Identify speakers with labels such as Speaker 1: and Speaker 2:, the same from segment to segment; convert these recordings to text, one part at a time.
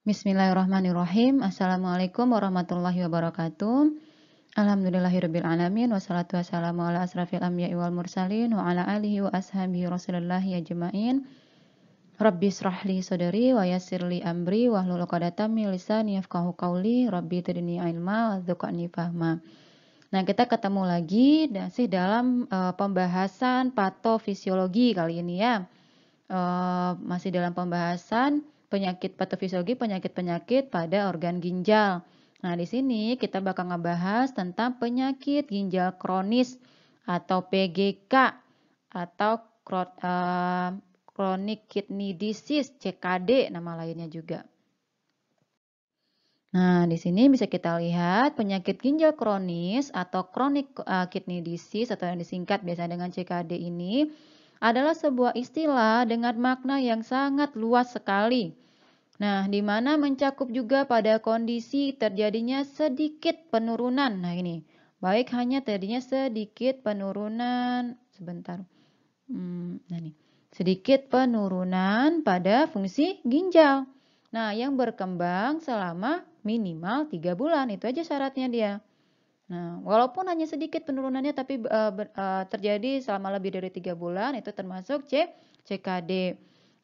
Speaker 1: Bismillahirrahmanirrahim. Assalamualaikum warahmatullahi wabarakatuh. Alhamdulillahirabbil alamin wassalatu wassalamu ala asrafil anbiya'i wal mursalin wa ala alihi wa ashabihi rasulillahi ajmain. Rabbi israhli sadri wa yassirli amri wahlul 'uqdatam min lisani yafqahu qawli. Rabbi zidni ilma warzuqni fahma. Nah, kita ketemu lagi masih dalam pembahasan patofisiologi kali ini ya. Masih dalam pembahasan penyakit patofisiologi, penyakit-penyakit pada organ ginjal. Nah, di sini kita bakal ngebahas tentang penyakit ginjal kronis atau PGK atau chronic kidney disease, CKD nama lainnya juga. Nah, di sini bisa kita lihat penyakit ginjal kronis atau chronic kidney disease atau yang disingkat biasa dengan CKD ini adalah sebuah istilah dengan makna yang sangat luas sekali. Nah, di mana mencakup juga pada kondisi terjadinya sedikit penurunan. Nah, ini baik hanya terjadinya sedikit penurunan sebentar. Nah, nih sedikit penurunan pada fungsi ginjal. Nah, yang berkembang selama minimal 3 bulan, itu aja syaratnya dia. Nah, walaupun hanya sedikit penurunannya tapi terjadi selama lebih dari 3 bulan, itu termasuk CKD.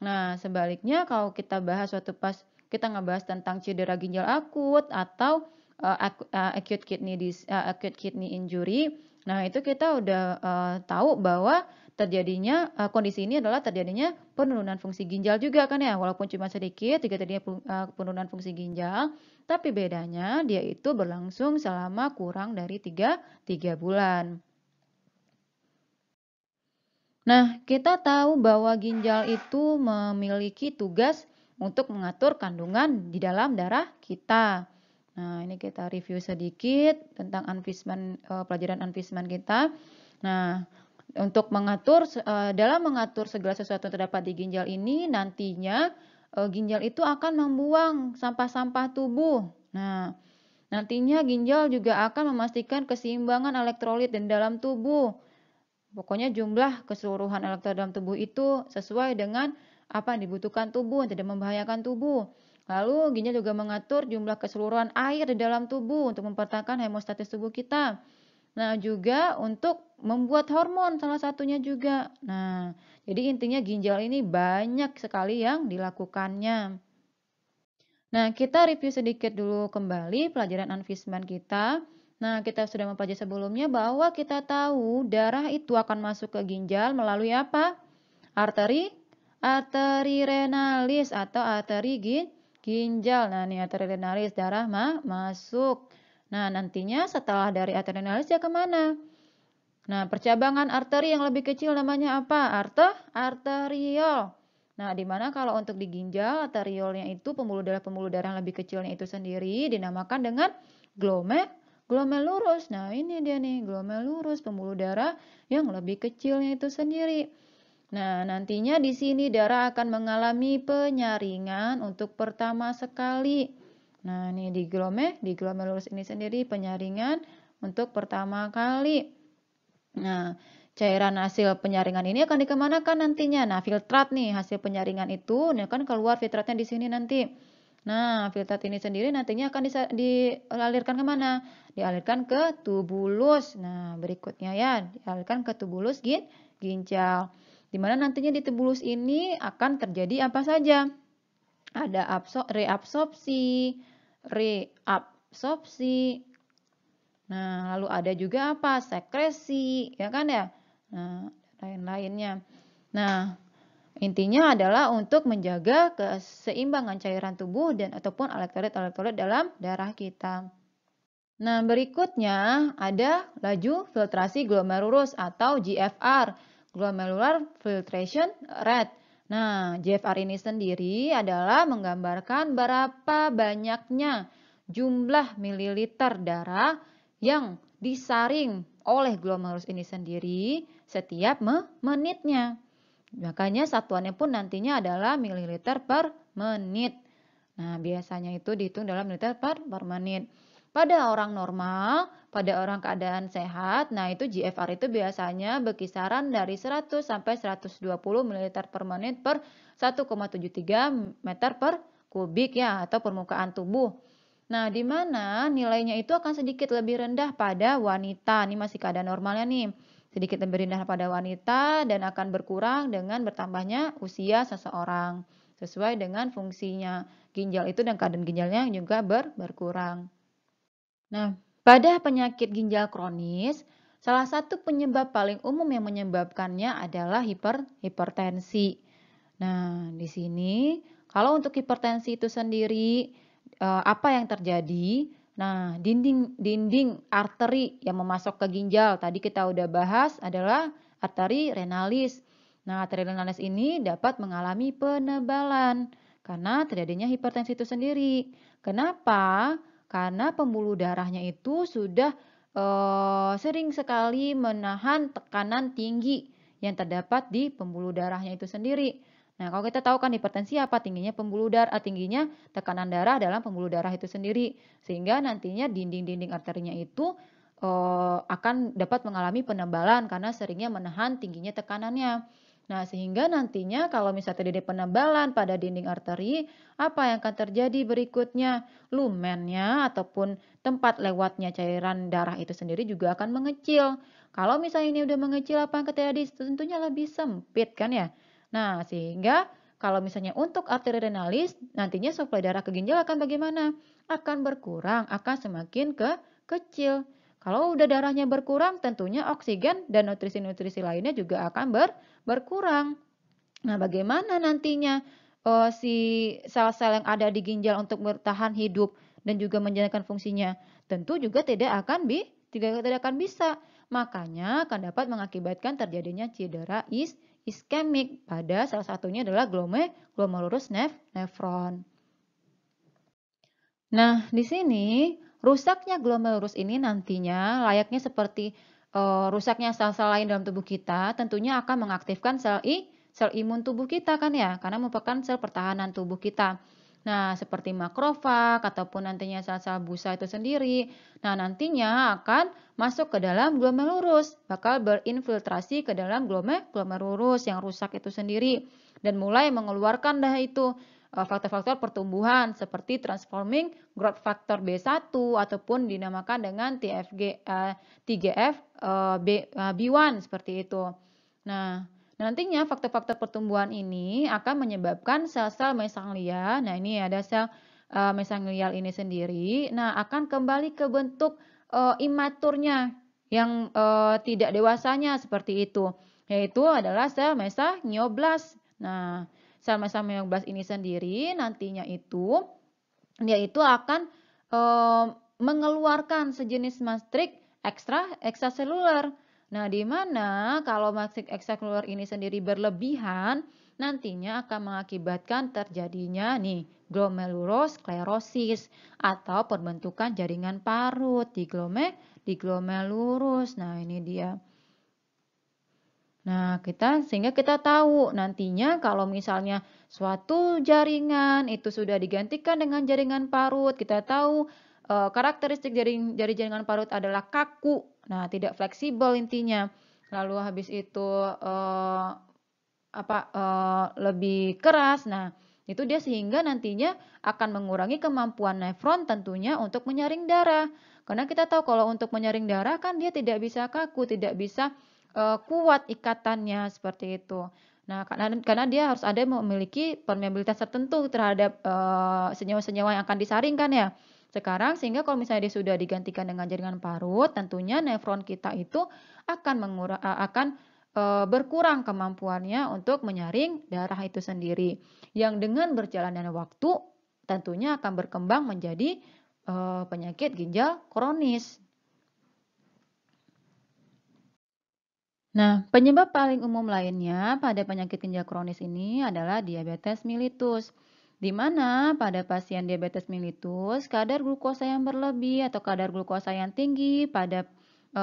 Speaker 1: Nah, sebaliknya kalau kita bahas waktu pas kita ngebahas tentang cedera ginjal akut atau acute kidney injury, nah itu kita udah tahu bahwa terjadinya kondisi ini adalah terjadinya penurunan fungsi ginjal juga kan ya, walaupun cuma sedikit jika terjadinya penurunan fungsi ginjal, tapi bedanya dia itu berlangsung selama kurang dari 3 bulan. Nah, kita tahu bahwa ginjal itu memiliki tugas untuk mengatur kandungan di dalam darah kita. Nah, ini kita review sedikit tentang pelajaran Anfisman kita. Nah, untuk dalam mengatur segala sesuatu yang terdapat di ginjal ini, nantinya ginjal itu akan membuang sampah-sampah tubuh. Nah, nantinya ginjal juga akan memastikan keseimbangan elektrolit di dalam tubuh. Pokoknya jumlah keseluruhan elektrolit dalam tubuh itu sesuai dengan apa yang dibutuhkan tubuh, tidak membahayakan tubuh. Lalu ginjal juga mengatur jumlah keseluruhan air di dalam tubuh untuk mempertahankan hemostatis tubuh kita. Nah, juga untuk membuat hormon salah satunya juga. Nah, jadi intinya ginjal ini banyak sekali yang dilakukannya. Nah, kita review sedikit dulu kembali pelajaran Anfisman kita. Nah, kita sudah mempelajari sebelumnya bahwa kita tahu darah itu akan masuk ke ginjal melalui apa? Arteri renalis atau arteri ginjal. Nah, ini arteri renalis darah masuk. Nah, nantinya setelah dari arteri renalis dia kemana? Nah, percabangan arteri yang lebih kecil namanya apa? Arteriol. Nah, di mana kalau untuk di ginjal, arteriolnya itu pembuluh darah yang lebih kecilnya itu sendiri dinamakan dengan glomerulus. Nah, ini dia nih, glomerulus, pembuluh darah yang lebih kecilnya itu sendiri. Nah, nantinya di sini darah akan mengalami penyaringan untuk pertama sekali. Nah, ini di glomerulus ini sendiri penyaringan untuk pertama kali. Nah, cairan hasil penyaringan ini akan dikemanakan nantinya? Nah, filtrat nih hasil penyaringan itu, ini akan keluar filtratnya di sini nanti. Nah, filtrat ini sendiri nantinya akan dialirkan kemana? Dialirkan ke tubulus. Nah, berikutnya ya, dialirkan ke tubulus ginjal. Dimana nantinya di tubulus ini akan terjadi apa saja? Ada reabsorpsi, nah, lalu ada juga apa? Sekresi, ya kan ya? Nah, lain-lainnya. Nah, intinya adalah untuk menjaga keseimbangan cairan tubuh dan ataupun elektrolit dalam darah kita. Nah, berikutnya ada laju filtrasi glomerulus atau GFR, glomerular filtration rate. Nah, GFR ini sendiri adalah menggambarkan berapa banyaknya jumlah mililiter darah yang disaring oleh glomerulus ini sendiri setiap menitnya. Makanya satuannya pun nantinya adalah mililiter per menit. Nah, biasanya itu dihitung dalam mililiter per menit. Pada orang normal, pada orang keadaan sehat, nah itu GFR itu biasanya berkisaran dari 100 sampai 120 ml per menit per 1,73 meter per kubik ya atau permukaan tubuh. Nah, di mana nilainya itu akan sedikit lebih rendah pada wanita. Ini masih keadaan normalnya nih. Sedikit lebih rendah pada wanita dan akan berkurang dengan bertambahnya usia seseorang. Sesuai dengan fungsinya ginjal itu dan keadaan ginjalnya juga berkurang. Nah, pada penyakit ginjal kronis, salah satu penyebab paling umum yang menyebabkannya adalah hipertensi. Nah, di sini kalau untuk hipertensi itu sendiri apa yang terjadi? Nah, dinding arteri yang memasok ke ginjal tadi kita udah bahas adalah arteri renalis. Nah, arteri renalis ini dapat mengalami penebalan karena terjadinya hipertensi itu sendiri. Kenapa? Karena pembuluh darahnya itu sudah sering sekali menahan tekanan tinggi yang terdapat di pembuluh darahnya itu sendiri. Nah, kalau kita tahu kan hipertensi apa? Tingginya tekanan darah dalam pembuluh darah itu sendiri. Sehingga nantinya dinding-dinding arterinya itu akan dapat mengalami penebalan karena seringnya menahan tingginya tekanannya. Nah, sehingga nantinya kalau misalnya terjadi penebalan pada dinding arteri, apa yang akan terjadi berikutnya? Lumennya ataupun tempat lewatnya cairan darah itu sendiri juga akan mengecil. Kalau misalnya ini udah mengecil, apa yang terjadi? Tentunya lebih sempit kan ya? Nah, sehingga kalau misalnya untuk arteri renalis, nantinya suplai darah ke ginjal akan bagaimana? Akan berkurang, akan semakin kecil. Kalau udah darahnya berkurang, tentunya oksigen dan nutrisi-nutrisi lainnya juga akan berkurang. Nah, bagaimana nantinya si sel-sel yang ada di ginjal untuk bertahan hidup dan juga menjalankan fungsinya? Tentu juga tidak akan bisa. Makanya akan dapat mengakibatkan terjadinya cedera iskemik. Pada salah satunya adalah glomerulus nephron. Nah, di sini rusaknya glomerulus ini nantinya layaknya seperti rusaknya sel-sel lain dalam tubuh kita, tentunya akan mengaktifkan sel imun tubuh kita kan ya, karena merupakan sel pertahanan tubuh kita. Nah, seperti makrofag ataupun nantinya sel-sel busa itu sendiri. Nah, nantinya akan masuk ke dalam glomerulus, bakal berinfiltrasi ke dalam glomerulus yang rusak itu sendiri dan mulai mengeluarkan dah itu faktor-faktor pertumbuhan seperti transforming growth factor B1 ataupun dinamakan dengan TGF B1 seperti itu. Nah, nantinya faktor-faktor pertumbuhan ini akan menyebabkan sel-sel mesanglia. Nah, ini ada sel mesanglial ini sendiri. Nah, akan kembali ke bentuk imaturnya yang tidak dewasanya seperti itu, yaitu adalah sel mesangioblas. Nah, sel mesangioblas ini sendiri nantinya itu dia itu akan mengeluarkan sejenis matrik ekstraseluler. Nah, di mana kalau matrik ekstraseluler ini sendiri berlebihan, nantinya akan mengakibatkan terjadinya nih glomerulosklerosis atau pembentukan jaringan parut di glomerulus. Nah, ini dia. Nah, sehingga kita tahu nantinya kalau misalnya suatu jaringan itu sudah digantikan dengan jaringan parut, kita tahu karakteristik dari jaringan parut adalah kaku, nah tidak fleksibel intinya. Lalu habis itu lebih keras. Nah, itu dia sehingga nantinya akan mengurangi kemampuan nefron tentunya untuk menyaring darah. Karena kita tahu kalau untuk menyaring darah kan dia tidak bisa kaku, tidak bisa kuat ikatannya seperti itu. Nah, karena dia harus ada memiliki permeabilitas tertentu terhadap senyawa-senyawa yang akan disaringkan ya. Sekarang sehingga kalau misalnya dia sudah digantikan dengan jaringan parut, tentunya nefron kita itu akan berkurang kemampuannya untuk menyaring darah itu sendiri. Yang dengan berjalannya waktu tentunya akan berkembang menjadi penyakit ginjal kronis. Nah, penyebab paling umum lainnya pada penyakit ginjal kronis ini adalah diabetes mellitus, di mana pada pasien diabetes mellitus kadar glukosa yang berlebih atau kadar glukosa yang tinggi pada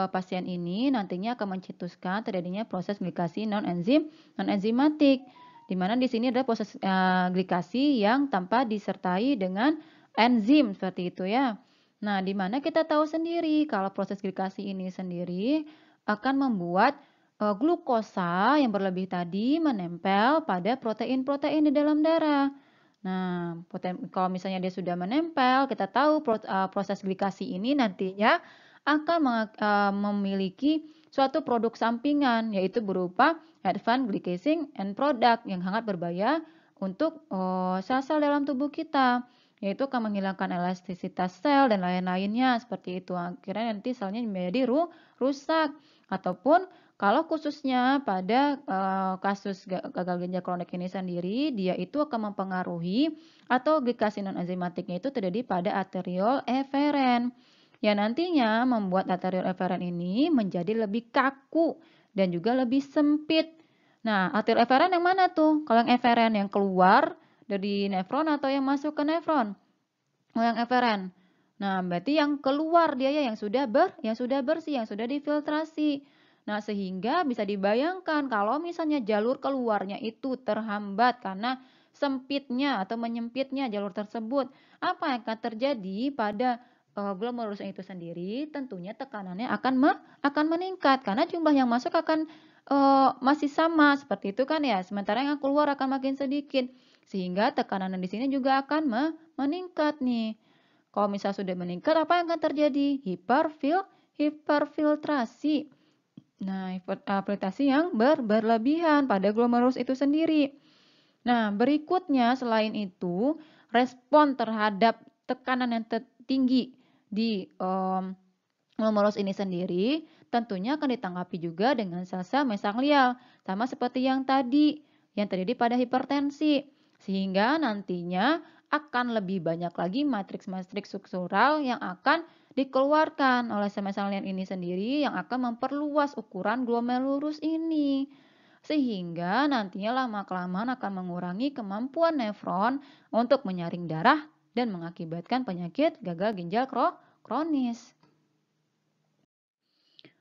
Speaker 1: pasien ini nantinya akan mencetuskan terjadinya proses glikasi non-enzimatik, di mana di sini adalah proses glikasi yang tanpa disertai dengan enzim seperti itu ya. Nah, di mana kita tahu sendiri kalau proses glikasi ini sendiri akan membuat glukosa yang berlebih tadi menempel pada protein-protein di dalam darah. Nah, kalau misalnya dia sudah menempel, kita tahu proses glikasi ini nantinya akan memiliki suatu produk sampingan, yaitu berupa advanced glycation end product yang sangat berbahaya untuk sel-sel dalam tubuh kita, yaitu akan menghilangkan elastisitas sel dan lain-lainnya seperti itu. Akhirnya nanti selnya menjadi rusak ataupun kalau khususnya pada kasus gagal ginjal kronik ini sendiri, dia itu akan mempengaruhi atau glikasi non-enzimatiknya itu terjadi pada arteriol eferen, yang nantinya membuat arteriol eferen ini menjadi lebih kaku dan juga lebih sempit. Nah, arteriol eferen yang mana tuh? Kalau yang eferen yang keluar dari nefron atau yang masuk ke nefron? Oh, yang eferen. Nah, berarti yang keluar dia ya yang sudah bersih, yang sudah difiltrasi. Nah, sehingga bisa dibayangkan kalau misalnya jalur keluarnya itu terhambat karena sempitnya atau menyempitnya jalur tersebut, apa yang akan terjadi pada glomerulus itu sendiri? Tentunya tekanannya akan meningkat karena jumlah yang masuk akan masih sama seperti itu kan ya. Sementara yang keluar akan makin sedikit. Sehingga tekanan di sini juga akan meningkat nih. Kalau misal sudah meningkat, apa yang akan terjadi? Hiperfiltrasi. Nah, hiperfiltrasi yang berlebihan pada glomerulus itu sendiri. Nah, berikutnya selain itu, respon terhadap tekanan yang tinggi di glomerulus ini sendiri tentunya akan ditanggapi juga dengan sel-sel mesanglial, sama seperti yang tadi, yang terjadi pada hipertensi. Sehingga nantinya akan lebih banyak lagi matriks-matriks struktural yang akan dikeluarkan oleh sel mesanglial ini sendiri yang akan memperluas ukuran glomerulus ini. Sehingga nantinya lama-kelamaan akan mengurangi kemampuan nefron untuk menyaring darah dan mengakibatkan penyakit gagal ginjal kronis.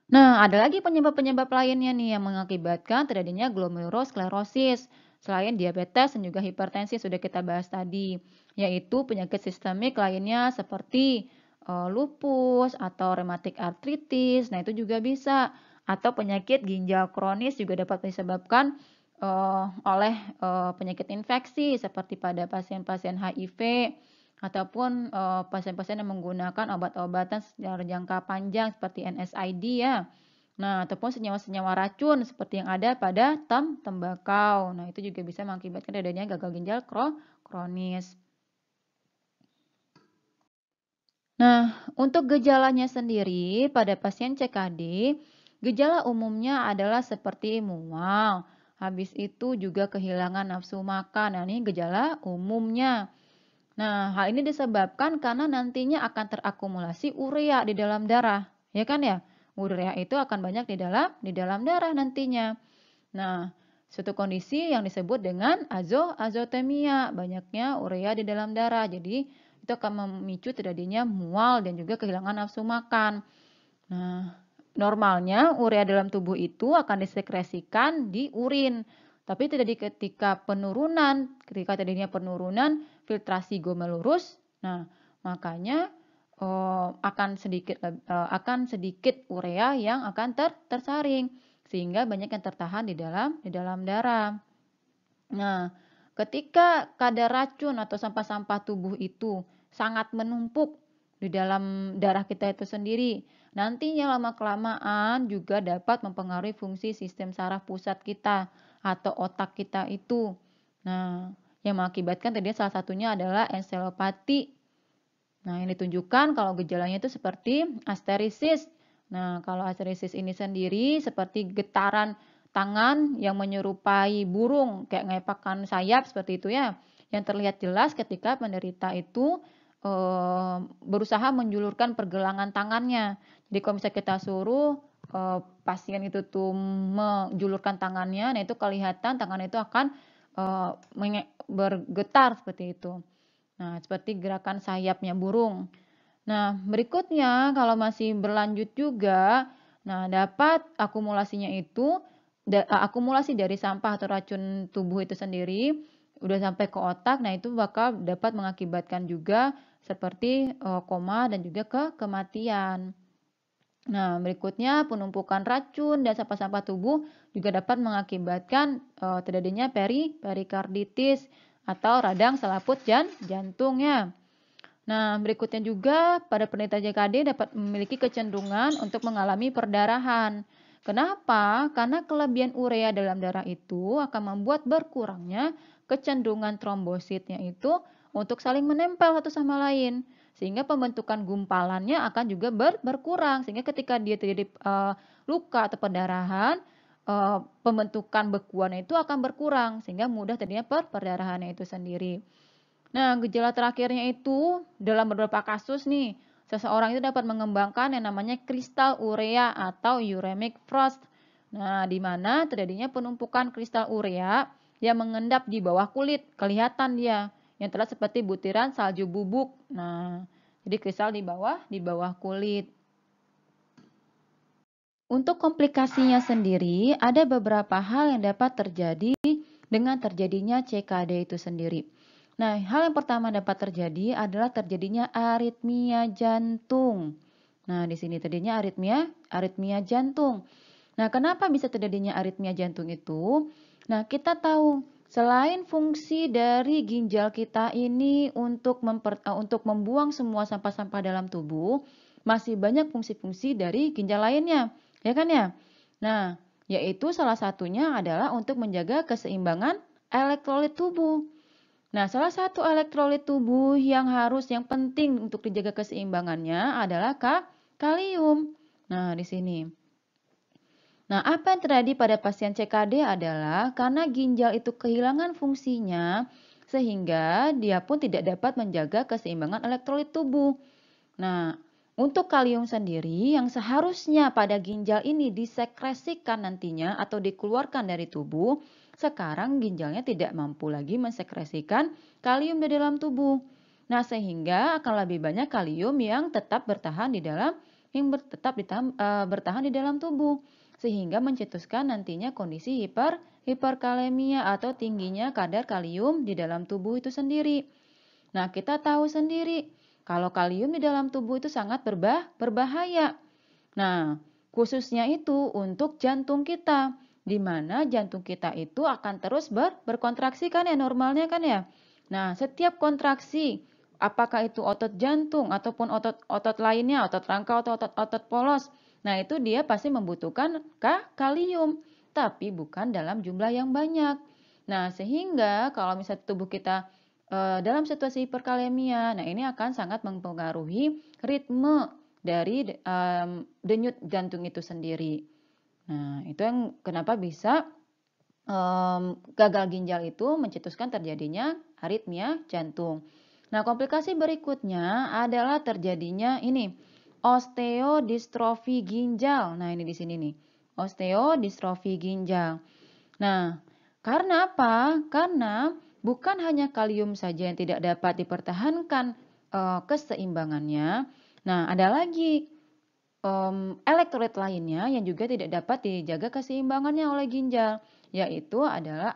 Speaker 1: Nah, ada lagi penyebab-penyebab lainnya nih yang mengakibatkan terjadinya glomerulosklerosis. Selain diabetes dan juga hipertensi sudah kita bahas tadi, yaitu penyakit sistemik lainnya seperti lupus atau rheumatic arthritis. Nah, itu juga bisa. Atau penyakit ginjal kronis juga dapat disebabkan oleh penyakit infeksi seperti pada pasien-pasien HIV ataupun pasien-pasien yang menggunakan obat-obatan secara jangka panjang seperti NSAID ya. Nah, ataupun senyawa-senyawa racun seperti yang ada pada tembakau. Nah, itu juga bisa mengakibatkan adanya gagal ginjal kronis. Nah, untuk gejalanya sendiri pada pasien CKD, gejala umumnya adalah seperti mual. Habis itu juga kehilangan nafsu makan. Nah, ini gejala umumnya. Nah, hal ini disebabkan karena nantinya akan terakumulasi urea di dalam darah, ya kan ya? Urea itu akan banyak di dalam darah nantinya. Nah, suatu kondisi yang disebut dengan azotemia, banyaknya urea di dalam darah. Jadi, itu akan memicu terjadinya mual dan juga kehilangan nafsu makan. Nah, normalnya urea dalam tubuh itu akan disekresikan di urin. Tapi terjadi ketika terjadinya penurunan filtrasi glomerulus, nah makanya akan sedikit urea yang akan tersaring sehingga banyak yang tertahan di dalam darah. Nah, ketika kadar racun atau sampah-sampah tubuh itu sangat menumpuk di dalam darah kita itu sendiri, nantinya lama-kelamaan juga dapat mempengaruhi fungsi sistem saraf pusat kita atau otak kita itu. Nah, yang mengakibatkan tadi salah satunya adalah enselopati. Nah, yang ditunjukkan kalau gejalanya itu seperti asterisis. Nah, kalau asterisis ini sendiri seperti getaran tangan yang menyerupai burung, kayak ngepakkan sayap seperti itu ya, yang terlihat jelas ketika penderita itu berusaha menjulurkan pergelangan tangannya. Jadi kalau misalnya kita suruh pasien itu tuh menjulurkan tangannya, nah itu kelihatan tangannya itu akan bergetar seperti itu. Nah, seperti gerakan sayapnya burung. Nah, berikutnya kalau masih berlanjut juga, nah dapat akumulasinya itu akumulasi dari sampah atau racun tubuh itu sendiri udah sampai ke otak. Nah, itu bakal dapat mengakibatkan juga seperti koma dan juga kematian. Nah, berikutnya penumpukan racun dan sampah-sampah tubuh juga dapat mengakibatkan terjadinya perikarditis atau radang selaput jantungnya. Nah, berikutnya juga pada penderita JKD dapat memiliki kecenderungan untuk mengalami perdarahan. Kenapa? Karena kelebihan urea dalam darah itu akan membuat berkurangnya kecenderungan trombositnya itu untuk saling menempel satu sama lain. Sehingga pembentukan gumpalannya akan juga berkurang. Sehingga ketika dia terjadi luka atau perdarahan, pembentukan bekuannya itu akan berkurang. Sehingga mudah terjadinya perdarahannya itu sendiri. Nah, gejala terakhirnya itu dalam beberapa kasus nih, seseorang itu dapat mengembangkan yang namanya kristal urea atau uremic frost. Nah, di mana terjadinya penumpukan kristal urea yang mengendap di bawah kulit, kelihatan dia, yang terlihat seperti butiran salju bubuk. Nah, jadi kristal di bawah kulit. Untuk komplikasinya sendiri, ada beberapa hal yang dapat terjadi dengan terjadinya CKD itu sendiri. Nah, hal yang pertama dapat terjadi adalah terjadinya aritmia jantung. Nah, di sini terjadinya aritmia jantung. Nah, kenapa bisa terjadinya aritmia jantung itu? Nah, kita tahu selain fungsi dari ginjal kita ini untuk membuang semua sampah-sampah dalam tubuh, masih banyak fungsi-fungsi dari ginjal lainnya, ya kan ya? Nah, yaitu salah satunya adalah untuk menjaga keseimbangan elektrolit tubuh. Nah, salah satu elektrolit tubuh yang penting untuk dijaga keseimbangannya adalah kalium. Nah, di sini. Nah, apa yang terjadi pada pasien CKD adalah karena ginjal itu kehilangan fungsinya, sehingga dia pun tidak dapat menjaga keseimbangan elektrolit tubuh. Nah, untuk kalium sendiri yang seharusnya pada ginjal ini disekresikan nantinya atau dikeluarkan dari tubuh, sekarang ginjalnya tidak mampu lagi mensekresikan kalium di dalam tubuh. Nah, sehingga akan lebih banyak kalium yang tetap bertahan di dalam bertahan di dalam tubuh, sehingga mencetuskan nantinya kondisi hiperkalemia atau tingginya kadar kalium di dalam tubuh itu sendiri. Nah, kita tahu sendiri kalau kalium di dalam tubuh itu sangat berbahaya. Nah, khususnya itu untuk jantung kita, di mana jantung kita itu akan terus berkontraksi kan ya, normalnya kan ya. Nah, setiap kontraksi, apakah itu otot jantung ataupun otot lainnya, otot rangka atau otot polos, nah itu dia pasti membutuhkan kalium, tapi bukan dalam jumlah yang banyak. Nah, sehingga kalau misalnya tubuh kita dalam situasi hiperkalemia, nah ini akan sangat mempengaruhi ritme dari denyut jantung itu sendiri. Nah, itu yang kenapa bisa gagal ginjal itu mencetuskan terjadinya aritmia jantung. Nah, komplikasi berikutnya adalah terjadinya ini osteodistrofi ginjal. Nah, ini di sini nih. Osteodistrofi ginjal. Nah, karena apa? Karena bukan hanya kalium saja yang tidak dapat dipertahankan keseimbangannya. Nah, ada lagi elektrolit lainnya yang juga tidak dapat dijaga keseimbangannya oleh ginjal, yaitu adalah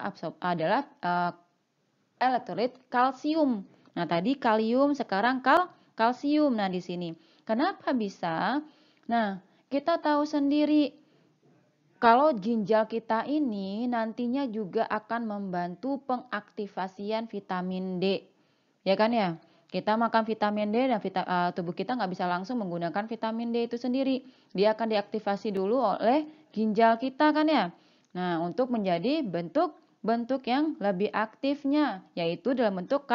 Speaker 1: elektrolit kalsium. Nah, tadi kalium, sekarang kalsium. Nah, di sini. Kenapa bisa? Nah, kita tahu sendiri kalau ginjal kita ini nantinya juga akan membantu pengaktifasian vitamin D. Ya kan ya? Kita makan vitamin D dan tubuh kita nggak bisa langsung menggunakan vitamin D itu sendiri. Dia akan diaktifasi dulu oleh ginjal kita kan ya. Nah, untuk menjadi bentuk yang lebih aktifnya, yaitu dalam bentuk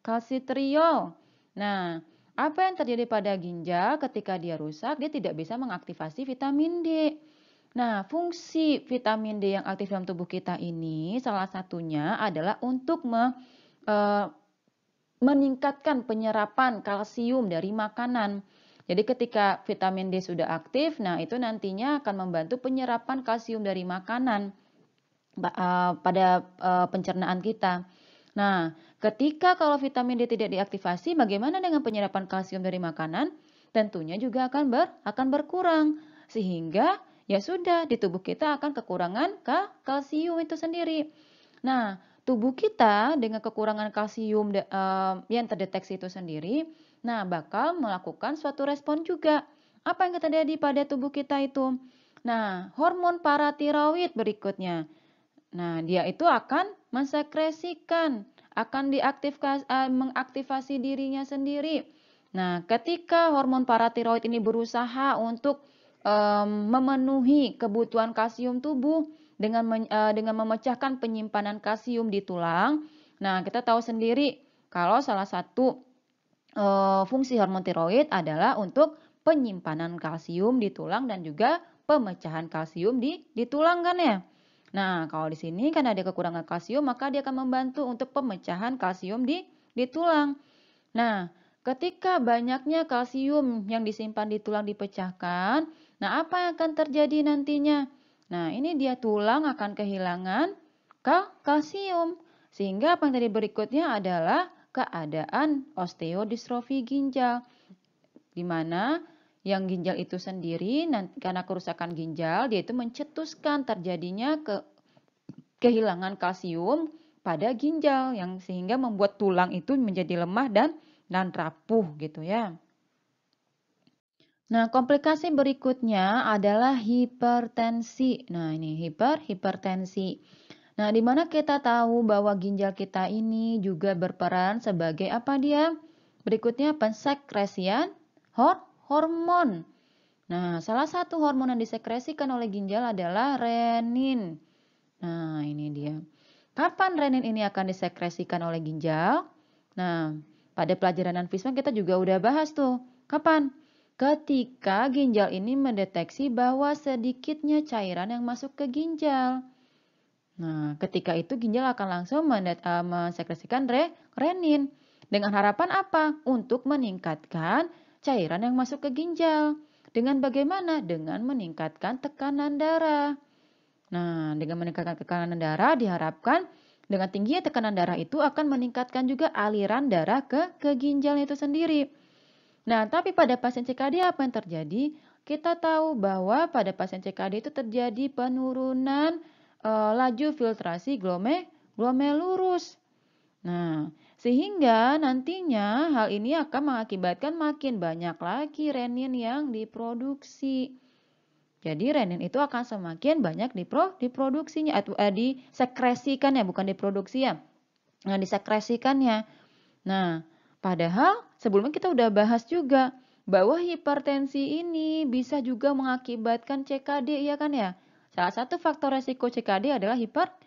Speaker 1: kalsitriol. Nah, apa yang terjadi pada ginjal ketika dia rusak, dia tidak bisa mengaktifasi vitamin D. Nah, fungsi vitamin D yang aktif dalam tubuh kita ini salah satunya adalah untuk meningkatkan penyerapan kalsium dari makanan. Jadi ketika vitamin D sudah aktif, nah itu nantinya akan membantu penyerapan kalsium dari makanan pada pencernaan kita. Nah, ketika kalau vitamin D tidak diaktifasi, bagaimana dengan penyerapan kalsium dari makanan? Tentunya juga akan berkurang, sehingga ya sudah di tubuh kita akan kekurangan kalsium itu sendiri. Nah, tubuh kita dengan kekurangan kalsium yang terdeteksi itu sendiri, nah bakal melakukan suatu respon juga. Apa yang terjadi pada tubuh kita itu? Nah, hormon paratiroid berikutnya. Nah, dia itu akan mensekresikan akan mengaktifasi dirinya sendiri. Nah, ketika hormon paratiroid ini berusaha untuk memenuhi kebutuhan kalsium tubuh dengan memecahkan penyimpanan kalsium di tulang. Nah, kita tahu sendiri kalau salah satu fungsi hormon tiroid adalah untuk penyimpanan kalsium di tulang dan juga pemecahan kalsium di tulang kan ya. Nah, kalau di sini kan ada kekurangan kalsium, maka dia akan membantu untuk pemecahan kalsium di tulang. Nah, ketika banyaknya kalsium yang disimpan di tulang dipecahkan, nah apa yang akan terjadi nantinya? Nah, ini dia tulang akan kehilangan kalsium. Sehingga apa yang tadi berikutnya adalah keadaan osteodistrofi ginjal, di mana yang ginjal itu sendiri karena kerusakan ginjal dia itu mencetuskan terjadinya kehilangan kalsium pada ginjal yang sehingga membuat tulang itu menjadi lemah dan rapuh gitu ya. Nah, komplikasi berikutnya adalah hipertensi. Nah, ini hipertensi. Nah, di mana kita tahu bahwa ginjal kita ini juga berperan sebagai apa dia? Berikutnya pensekresian hormon. Nah, salah satu hormon yang disekresikan oleh ginjal adalah renin. Nah, ini dia. Kapan renin ini akan disekresikan oleh ginjal? Nah, pada pelajaran Fisma kita juga udah bahas tuh. Kapan? Ketika ginjal ini mendeteksi bahwa sedikitnya cairan yang masuk ke ginjal. Nah, ketika itu ginjal akan langsung mensekresikan renin. Dengan harapan apa? Untuk meningkatkan cairan yang masuk ke ginjal. Dengan bagaimana? Dengan meningkatkan tekanan darah. Nah, dengan meningkatkan tekanan darah diharapkan dengan tingginya tekanan darah itu akan meningkatkan juga aliran darah ke ginjal itu sendiri. Nah, tapi pada pasien CKD apa yang terjadi? Kita tahu bahwa pada pasien CKD itu terjadi penurunan laju filtrasi glomerulus. Nah, sehingga nantinya hal ini akan mengakibatkan makin banyak lagi renin yang diproduksi. Jadi renin itu akan semakin banyak diproduksinya atau disekresikan ya, bukan diproduksi ya. Nah, disekresikannya. Nah, padahal sebelumnya kita udah bahas juga bahwa hipertensi ini bisa juga mengakibatkan CKD ya kan ya. Salah satu faktor resiko CKD adalah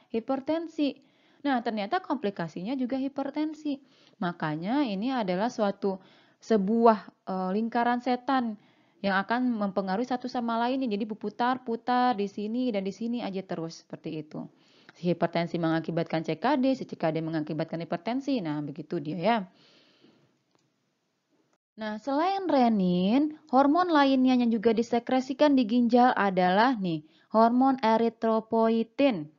Speaker 1: hipertensi. Nah, ternyata komplikasinya juga hipertensi. Makanya ini adalah sebuah lingkaran setan yang akan mempengaruhi satu sama lainnya. Jadi berputar-putar di sini dan di sini aja terus seperti itu. Si hipertensi mengakibatkan CKD, si CKD mengakibatkan hipertensi. Nah, begitu dia ya. Nah, selain renin, hormon lainnya yang juga disekresikan di ginjal adalah nih, hormon eritropoietin.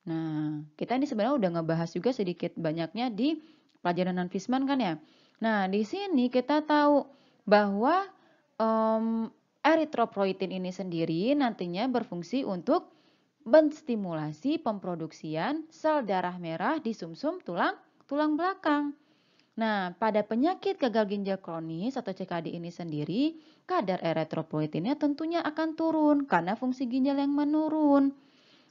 Speaker 1: Nah, kita ini sebenarnya udah ngebahas juga sedikit banyaknya di pelajaran non-Fisman kan ya. Nah, di sini kita tahu bahwa eritropoietin ini sendiri nantinya berfungsi untuk menstimulasi pemproduksian sel darah merah di sumsum tulang belakang. Nah, pada penyakit gagal ginjal kronis atau CKD ini sendiri, kadar eritropoietinnya tentunya akan turun karena fungsi ginjal yang menurun.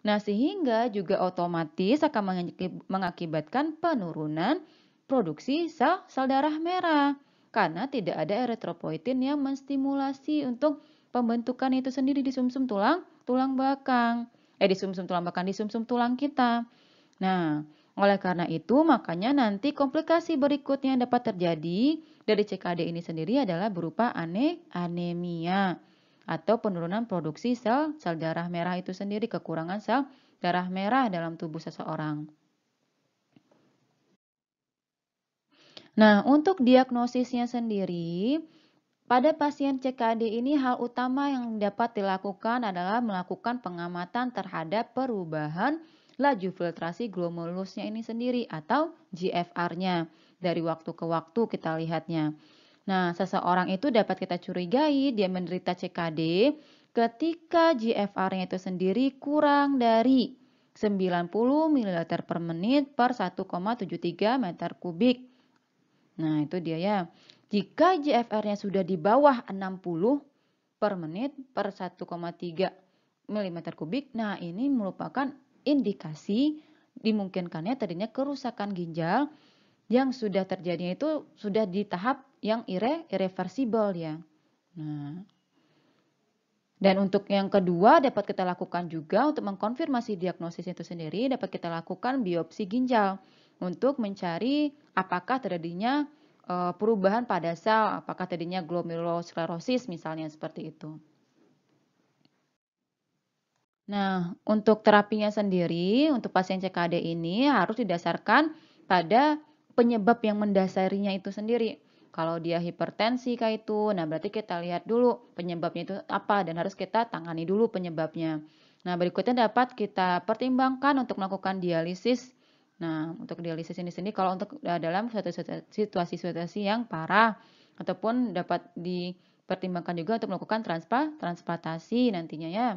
Speaker 1: Nah, sehingga juga otomatis akan mengakibatkan penurunan produksi sel darah merah karena tidak ada eritropoietin yang menstimulasi untuk pembentukan itu sendiri di sumsum tulang belakang. Di sumsum tulang belakang, di sumsum tulang kita. Nah, oleh karena itu makanya nanti komplikasi berikutnya yang dapat terjadi dari CKD ini sendiri adalah berupa anemia atau penurunan produksi sel darah merah itu sendiri, kekurangan sel darah merah dalam tubuh seseorang. Nah, untuk diagnosisnya sendiri, pada pasien CKD ini hal utama yang dapat dilakukan adalah melakukan pengamatan terhadap perubahan laju filtrasi glomerulusnya ini sendiri atau GFR-nya. Dari waktu ke waktu kita lihatnya. Nah, seseorang itu dapat kita curigai dia menderita CKD ketika GFR-nya itu sendiri kurang dari 90 ml per menit per 1,73 meter kubik. Nah, itu dia ya. Jika GFR-nya sudah di bawah 60 per menit per 1,3 mm kubik, nah ini merupakan indikasi dimungkinkannya terjadinya kerusakan ginjal yang sudah terjadinya itu sudah di tahap yang irreversibel ya. Nah, dan untuk yang kedua dapat kita lakukan juga untuk mengkonfirmasi diagnosis itu sendiri, dapat kita lakukan biopsi ginjal untuk mencari apakah terjadinya perubahan pada sel, apakah terjadinya glomerulosklerosis misalnya seperti itu. Nah, untuk terapinya sendiri, untuk pasien CKD ini harus didasarkan pada penyebab yang mendasarinya itu sendiri. Kalau dia hipertensi kayak itu, nah berarti kita lihat dulu penyebabnya itu apa dan harus kita tangani dulu penyebabnya. Nah, berikutnya dapat kita pertimbangkan untuk melakukan dialisis. Nah, untuk dialisis ini sendiri kalau untuk dalam situasi-situasi yang parah ataupun dapat dipertimbangkan juga untuk melakukan transplantasi nantinya ya.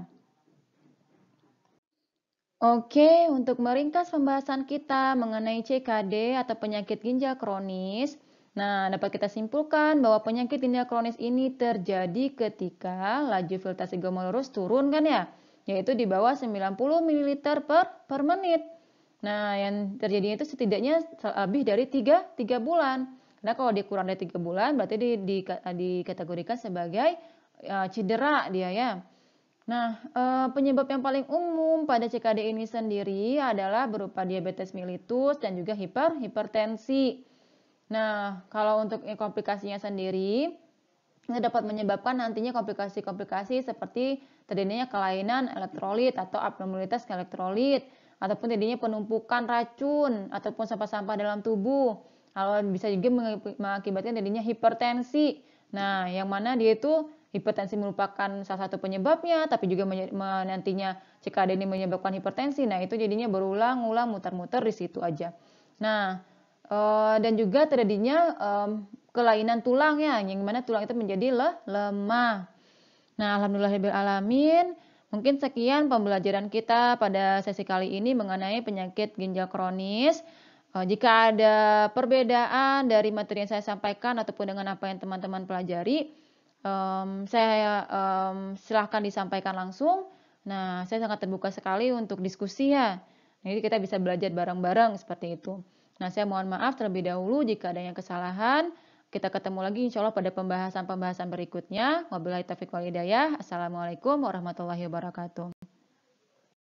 Speaker 1: Oke, untuk meringkas pembahasan kita mengenai CKD atau penyakit ginjal kronis, nah dapat kita simpulkan bahwa penyakit ginjal kronis ini terjadi ketika laju filtrasi glomerulus turun kan ya, yaitu di bawah 90 ml per menit. Nah, yang terjadi itu setidaknya lebih dari 3 bulan. Nah, kalau dia kurang dari 3 bulan berarti dikategorikan sebagai cedera dia ya. Nah, penyebab yang paling umum pada CKD ini sendiri adalah berupa diabetes mellitus dan juga hipertensi. Nah, kalau untuk komplikasinya sendiri, ini dapat menyebabkan nantinya komplikasi-komplikasi seperti terjadinya kelainan elektrolit atau abnormalitas elektrolit, ataupun terjadinya penumpukan racun ataupun sampah-sampah dalam tubuh. Kalau bisa juga mengakibatkan terjadinya hipertensi. Nah, yang mana dia itu hipertensi merupakan salah satu penyebabnya, tapi juga nantinya CKD ini menyebabkan hipertensi. Nah, itu jadinya berulang-ulang muter-muter di situ aja. Nah, dan juga terjadinya kelainan tulang ya, yang mana tulang itu menjadi lemah. Nah, alhamdulillahirrahmanirrahim. Mungkin sekian pembelajaran kita pada sesi kali ini mengenai penyakit ginjal kronis. Jika ada perbedaan dari materi yang saya sampaikan ataupun dengan apa yang teman-teman pelajari, saya silahkan disampaikan langsung. Nah, saya sangat terbuka sekali untuk diskusi ya. Jadi kita bisa belajar bareng-bareng seperti itu. Nah, saya mohon maaf terlebih dahulu jika ada yang kesalahan. Kita ketemu lagi insya Allah pada pembahasan-pembahasan berikutnya. Wabillahi taufiq wal hidayah. Assalamualaikum warahmatullahi wabarakatuh.